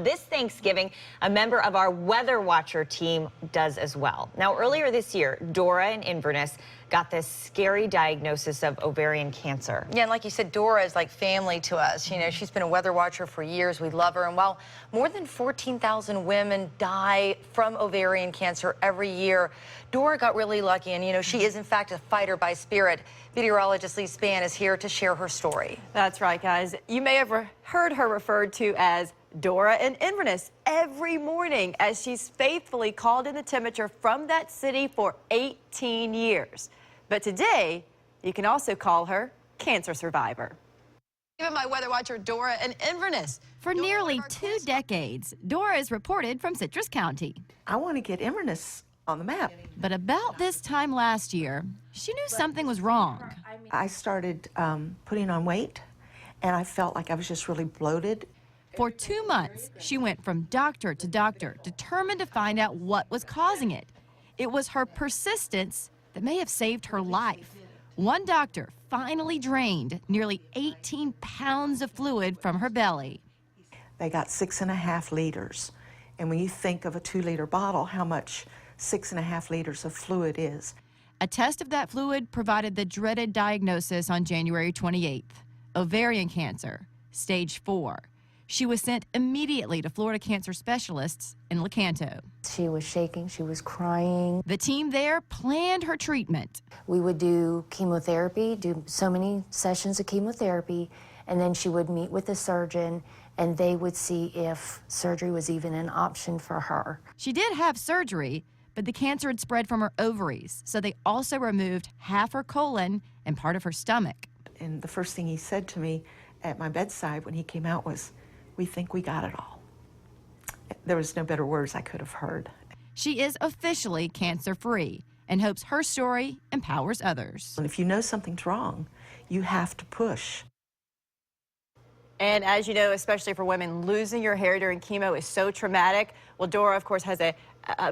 on this Thanksgiving, a member of our Weather Watcher team does as well. Now, earlier this year, Dora in Inverness got this scary diagnosis of ovarian cancer. Yeah, and like you said, Dora is like family to us. You know, she's been a weather watcher for years. We love her. And while more than 14,000 women die from ovarian cancer every year, Dora got really lucky. And, you know, she is, in fact, a fighter by spirit. Meteorologist Lee Spann is here to share her story. That's right, guys. You may have heard her referred to as Dora in Inverness every morning, as she's faithfully called in the temperature from that city for 18 years. But today, you can also call her Cancer Survivor. Even my weather watcher, Dora in Inverness. For nearly 2 decades, Dora is reported from Citrus County. I want to get Inverness on the map. But about this time last year, she knew something was wrong. I started putting on weight, and I felt like I was just really bloated. For 2 months, she went from doctor to doctor, determined to find out what was causing it. It was her persistence that may have saved her life. One doctor finally drained nearly 18 pounds of fluid from her belly. They got 6.5 liters. And when you think of a 2-liter bottle, how much 6.5 liters of fluid is. A test of that fluid provided the dreaded diagnosis on January 28th, ovarian cancer, stage 4. She was sent immediately to Florida cancer specialists in Lecanto. She was shaking, she was crying. The team there planned her treatment. We would do chemotherapy, do so many sessions of chemotherapy, and then she would meet with a surgeon, and they would see if surgery was even an option for her. She did have surgery, but the cancer had spread from her ovaries, so they also removed half her colon and part of her stomach. And the first thing he said to me at my bedside when he came out was, "We think we got it all." There was no better words I could have heard. She is officially cancer-free and hopes her story empowers others. And if you know something's wrong, you have to push. And as you know, especially for women, losing your hair during chemo is so traumatic. Well, Dora, of course, has a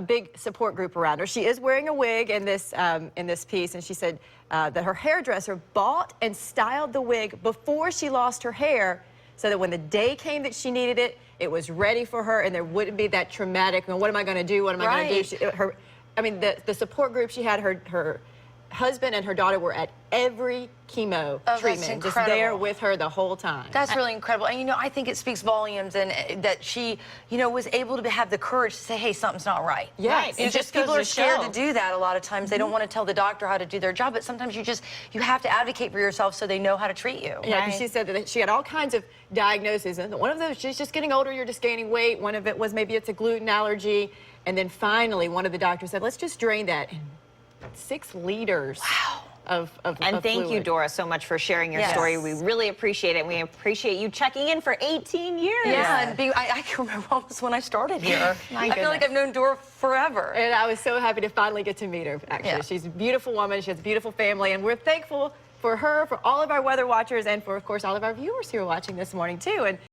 big support group around her. She is wearing a wig in this piece, and she said that her hairdresser bought and styled the wig before she lost her hair, so that when the day came that she needed it, it was ready for her, and there wouldn't be that traumatic, what am I going to do? What am I going to do? The support group she had, her husband and her daughter were at every chemo treatment, just there with her the whole time. That's really incredible. And, you know, I think it speaks volumes and that she, you know, was able to have the courage to say, hey, something's not right. Yes. And just people are scared to do that a lot of times. They don't want to tell the doctor how to do their job, but sometimes you have to advocate for yourself so they know how to treat you. Yeah, right? She said that she had all kinds of diagnoses, and one of those, she's just getting older, you're just gaining weight. One of it was maybe it's a gluten allergy. And then finally, one of the doctors said, let's just drain that. 6 liters. Wow. And thank you, Dora, so much for sharing your story. We really appreciate it. We appreciate you checking in for 18 years. Yeah, and I can remember almost when I started here. I feel like I've known Dora forever. And I was so happy to finally get to meet her, actually. Yeah. She's a beautiful woman. She has a beautiful family, and we're thankful for her, for all of our weather watchers, and for, of course, all of our viewers who are watching this morning, too. And